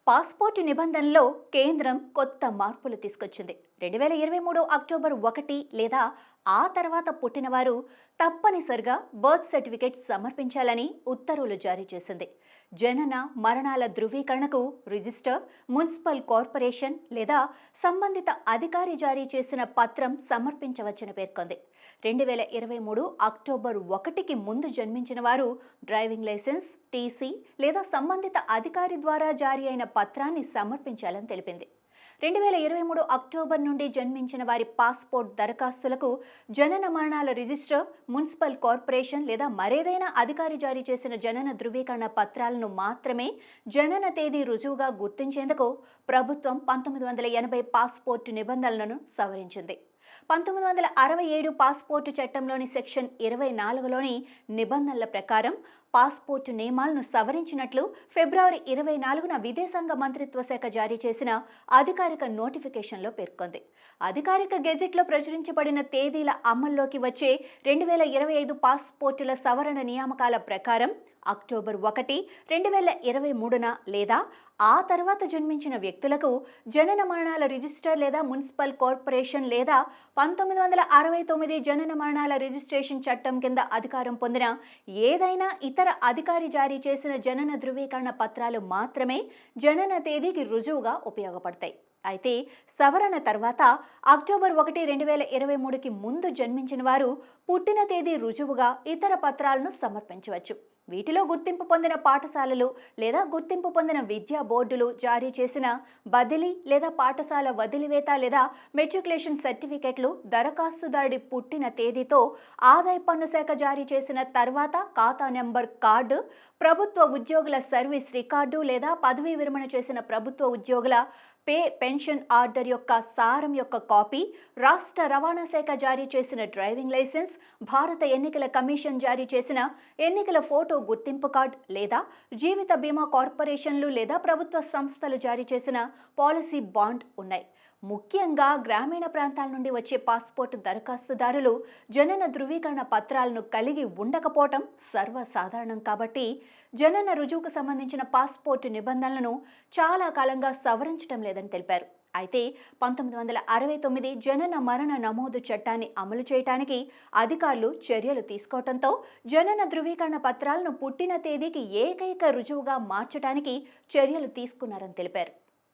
Passport నిబంధనలో కేంద్రం కొత్త మార్పులు తీసుకొచ్చింది. 2023 అక్టోబర్ 1 లేదా ఆ తర్వాత పుట్టినవారు తప్పనిసరిగా బర్త్ సర్టిఫికేట్ సమర్పించాలని ఉత్తర్వులు జారీ చేసింది. జనన మరణాల ధృవీకరణకు రిజిస్టర్, మున్సిపల్ కార్పొరేషన్ లేదా సంబంధిత అధికారి జారీ చేసిన పత్రం సమర్పించవచ్చని పేర్కొంది. 2023 అక్టోబర్ 1కి ముందు జన్మించిన వారు డ్రైవింగ్ లైసెన్స్, టీసీ లేదా సంబంధిత అధికారి ద్వారా జారీ అయిన పత్రాన్ని సమర్పించాలని తెలిపింది. 2023 అక్టోబర్ నుండి జన్మించిన వారి పాస్పోర్ట్ దరఖాస్తులకు జనన మరణాల రిజిస్టర్, మున్సిపల్ కార్పొరేషన్ లేదా మరేదైనా అధికారి జారీ చేసిన జనన ధృవీకరణ పత్రాలను మాత్రమే జనన తేదీ రుజువుగా గుర్తించేందుకు ప్రభుత్వం 1980 పాస్పోర్టు నిబంధనలను సవరించింది. 1967 పాస్పోర్టు చట్టంలోని సెక్షన్ 24లోని నిబంధనల ప్రకారం పాస్పోర్టు నియమాలను సవరించినట్లు ఫిబ్రవరి 24న విదేశాంగ మంత్రిత్వ శాఖ జారీ చేసిన అధికారిక నోటిఫికేషన్లో పేర్కొంది. అధికారిక గెజెట్లో ప్రచురించబడిన తేదీల అమల్లోకి వచ్చే 2025 పాస్పోర్టుల సవరణ నియామకాల ప్రకారం అక్టోబర్ 1, 2023న లేదా ఆ తర్వాత జన్మించిన వ్యక్తులకు జనన మరణాల రిజిస్టర్ లేదా మున్సిపల్ కార్పొరేషన్ లేదా 1969 జనన మరణాల రిజిస్ట్రేషన్ చట్టం కింద అధికారం పొందిన ఏదైనా ఇతర అధికారి జారీ చేసిన జనన ధృవీకరణ పత్రాలు మాత్రమే జనన తేదీకి రుజువుగా ఉపయోగపడతాయి. అయితే సవరణ తర్వాత అక్టోబర్ 1, 2023కి ముందు జన్మించిన వారు పుట్టిన తేదీ రుజువుగా ఇతర పత్రాలను సమర్పించవచ్చు. వీటిలో గుర్తింపు పొందిన పాఠశాలలు లేదా గుర్తింపు పొందిన విద్యా బోర్డులు జారీ చేసిన బదిలీ లేదా పాఠశాల వదిలివేత లేదా మెట్రికులేషన్ సర్టిఫికెట్లు, దరఖాస్తుదారుడి పుట్టిన తేదీతో ఆదాయ పన్ను శాఖ జారీ చేసిన తర్వాత ఖాతా నెంబర్ కార్డు, ప్రభుత్వ ఉద్యోగుల సర్వీస్ రికార్డు లేదా పదవీ విరమణ చేసిన ప్రభుత్వ ఉద్యోగుల పెన్షన్ ఆర్డర్ యొక్క సారం యొక్క కాపీ, రాష్ట్ర రవాణా శాఖ జారీ చేసిన డ్రైవింగ్ లైసెన్స్, భారత ఎన్నికల కమిషన్ జారీ చేసిన ఎన్నికల ఫోటో గుర్తింపు కార్డు లేదా జీవిత బీమా కార్పొరేషన్లు లేదా ప్రభుత్వ సంస్థలు జారీ చేసిన పాలసీ బాండ్ ఉన్నాయి. ముఖ్యంగా గ్రామీణ ప్రాంతాల నుండి వచ్చే పాస్పోర్టు దరఖాస్తుదారులు జనన ధృవీకరణ పత్రాలను కలిగి ఉండకపోవటం సర్వసాధారణం కాబట్టి జనన రుజువుకు సంబంధించిన పాస్పోర్టు నిబంధనలను చాలా కాలంగా సవరించడం లేదని తెలిపారు. అయితే 1969 జనన మరణ నమోదు చట్టాన్ని అమలు చేయడానికి అధికారులు చర్యలు తీసుకోవడంతో జనన ధృవీకరణ పత్రాలను పుట్టిన తేదీకి ఏకైక రుజువుగా మార్చడానికి చర్యలు తీసుకున్నారని తెలిపారు.